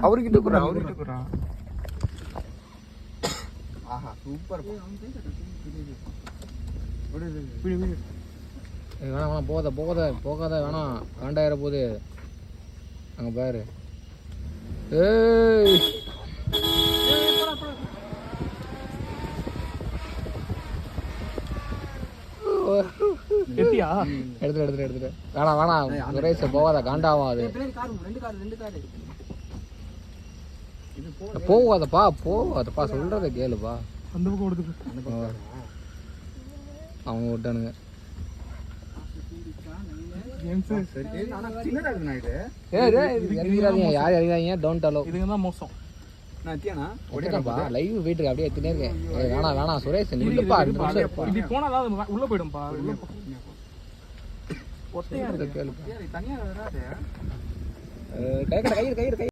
அவர்கிட்ட குறா. ஆஹா சூப்பர். வேணாம் போகாத வேணாம், காண்டாயிர போகுது அங்க பாரு. ஏய் எடுத்துட்டு வேணாம் சுரேஷ் போகாத, காண்டாவும் அது. போகாதப்பா சொல்றத கேளுப்பா. அவங்க விட்டானுங்க. யார் இறங்காதீங்க, டோன்ட் அலோ. இதுதான் மோசம். லைவ் போயிட்டு அப்படியே எத்தினே இருக்கேன். வேணாம் சுரேஷ் நில்லுப்பா. இப்படி போனா உள்ள போயிடும்பா. ஒத்தையா இருக்கு கேளுப்பா. தனியா வராது. கயிறு